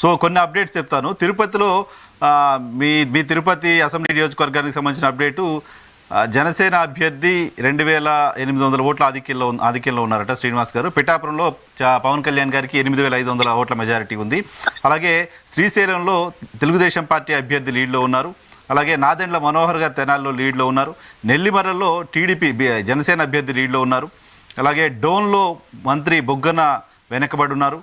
So కొన్ని updates చెప్తాను. తిరుపతిలో మీ మీ తిరుపతి అసెంబ్లీ నియోజకవర్గానికి సంబంధించిన అప్డేటు, జనసేన అభ్యర్థి 2800 ఓట్ల ఆధిక్యంలో ఉన్నారట శ్రీనివాస్ గారు. పిఠాపురంలో పవన్ కళ్యాణ్ గారికి 8500 ఓట్ల మెజారిటీ ఉంది. అలాగే శ్రీశైలంలో తెలుగుదేశం పార్టీ అభ్యర్థి లీడ్లో ఉన్నారు. అలాగే నాదెండ్ల మనోహర్ గారు తెనాల్లో లీడ్లో ఉన్నారు. నెల్లిమర్లలో టీడీపీ జనసేన అభ్యర్థి లీడ్లో ఉన్నారు. అలాగే డోన్లో మంత్రి బొగ్గన వెనకబడి ఉన్నారు.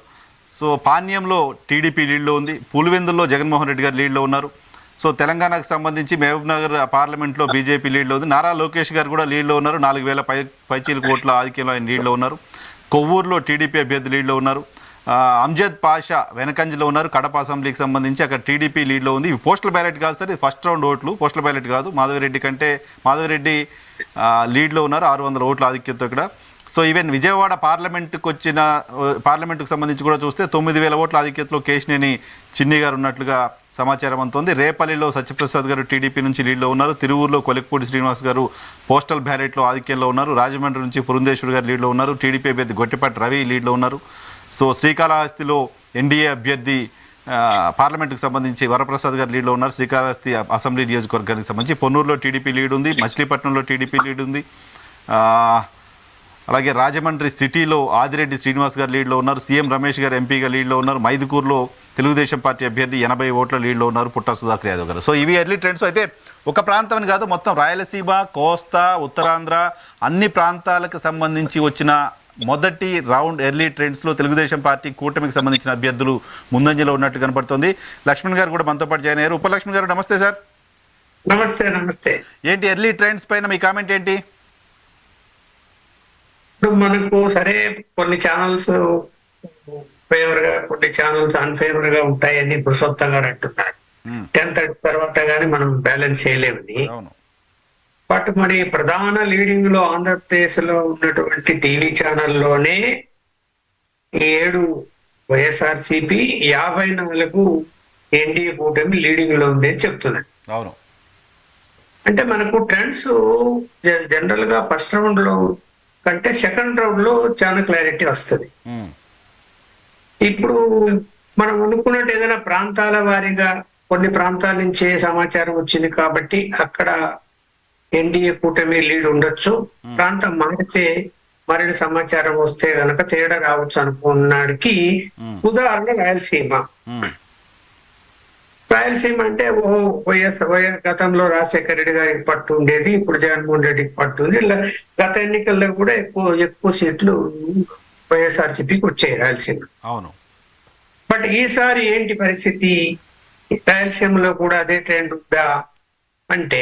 సో పాణ్యంలో టీడీపీ లీడ్లో ఉంది. పులివెందుల్లో జగన్మోహన్ రెడ్డి గారు లీడ్లో ఉన్నారు. సో తెలంగాణకు సంబంధించి మహబూబ్నగర్ పార్లమెంట్లో బీజేపీ లీడ్లో ఉంది. నారా లోకేష్ గారు కూడా లీడ్లో ఉన్నారు. 4000 పైచీలకు ఓట్ల ఆధిక్యంలో ఆయన లీడ్లో ఉన్నారు. కొవ్వూరులో టీడీపీ అభ్యర్థి లీడ్లో ఉన్నారు. అంజద్ పాషా వెనకంజలో ఉన్నారు. కడప అసెంబ్లీకి సంబంధించి అక్కడ టీడీపీ లీడ్లో ఉంది. ఇవి పోస్టల్ బ్యాలెట్ కాదు సార్, ఇది ఫస్ట్ రౌండ్ ఓట్లు, పోస్టల్ బ్యాలెట్ కాదు. మాధవిరెడ్డి లీడ్లో ఉన్నారు 600 ఓట్ల ఆధిక్యంతో ఇక్కడ. సో ఈవెన్ విజయవాడ పార్లమెంటుకు సంబంధించి కూడా చూస్తే 9000 ఓట్ల ఆధిక్యతలో కేశినేని చిన్ని గారు ఉన్నట్లుగా సమాచారం అందుతోంది. రేపల్లిలో సత్యప్రసాద్ గారు టీడీపీ నుంచి లీడ్లో ఉన్నారు. తిరువూరులో కొలిక్పూడి శ్రీనివాస్ గారు పోస్టల్ బ్యాలెట్లో ఆధిక్యంలో ఉన్నారు. రాజమండ్రి నుంచి పురంధేశ్వర్ గారు లీడ్లో ఉన్నారు. టీడీపీ అభ్యర్థి గొట్టిపాటి రవి లీడ్లో ఉన్నారు. సో శ్రీకాళహస్తిలో ఎన్డీఏ అభ్యర్థి పార్లమెంటుకు సంబంధించి వరప్రసాద్ గారు లీడ్లో ఉన్నారు. శ్రీకాళహస్తి అసెంబ్లీ నియోజకవర్గానికి సంబంధించి పొన్నూరులో టీడీపీ లీడ్ ఉంది. మచిలీపట్నంలో టీడీపీ లీడ్ ఉంది. అలాగే రాజమండ్రి సిటీలో ఆదిరెడ్డి శ్రీనివాస్ గారు లీడ్లో ఉన్నారు. సీఎం రమేష్ గారు ఎంపీగా లీడ్లో ఉన్నారు. మైదుకూరులో తెలుగుదేశం పార్టీ అభ్యర్థి 80 ఓట్ల లీడ్లో ఉన్నారు, పుట్టా సుధాకర్ యాదవ్ గారు. సో ఇవి ఎర్లీ ట్రెండ్స్. అయితే ఒక ప్రాంతం అని కాదు, మొత్తం రాయలసీమ, కోస్తా, ఉత్తరాంధ్ర అన్ని ప్రాంతాలకు సంబంధించి వచ్చిన మొదటి రౌండ్ ఎర్లీ ట్రెండ్స్లో తెలుగుదేశం పార్టీ కూటమికి సంబంధించిన అభ్యర్థులు ముందంజలో ఉన్నట్టు కనపడుతుంది. లక్ష్మణ్ గారు కూడా మనతో పాటు జాయిన్ అయ్యారు. ఉపలక్ష్మణ్ గారు నమస్తే సార్. నమస్తే. ఏంటి ఎర్లీ ట్రెండ్స్ పైన మీ కామెంట్ ఏంటి? ఇప్పుడు మనకు సరే కొన్ని ఛానల్స్ ఫేవర్ గా, కొన్ని ఛానల్స్ అన్ఫేవర్ గా ఉంటాయని ఇప్పుడు సొంతంగా అంటున్నారు. 10:30 తర్వాత గానీ మనం బ్యాలెన్స్ చేయలేమని. బట్ మరి ప్రధాన లీడింగ్ లో ఆంధ్రప్రదేశ్ లో ఉన్నటువంటి టీవీ ఛానల్లోనే 7 వైఎస్ఆర్సీపీ, 54 ఎన్డీఏ కూటమి లీడింగ్ లో ఉంది అని చెప్తున్నారు. అవును. అంటే మనకు ట్రెండ్స్ జనరల్ గా ఫస్ట్ రౌండ్ లో కంటే సెకండ్ రౌండ్ లో చాలా క్లారిటీ వస్తుంది. ఇప్పుడు మనం అనుకున్నట్టు ఏదైనా ప్రాంతాల వారీగా కొన్ని ప్రాంతాల నుంచే సమాచారం వచ్చింది కాబట్టి అక్కడ ఎన్డీఏ కూటమి లీడ్ ఉండొచ్చు. ప్రాంతం మారితే మరిన్ని సమాచారం వస్తే గనక తేడా రావచ్చు అనుకున్నాడికి ఉదాహరణ రాయలసీమ అంటే గతంలో రాజశేఖర రెడ్డి గారికి పట్టు ఉండేది, ఇప్పుడు జగన్మోహన్ రెడ్డికి పట్టు ఉంది. గత ఎన్నికల్లో కూడా ఎక్కువ సీట్లు వైఎస్ఆర్సీపీకి వచ్చాయి రాయలసీమ. అవును. బట్ ఈసారి ఏంటి పరిస్థితి? రాయలసీమలో కూడా అదే ట్రెండ్ ఉందా అంటే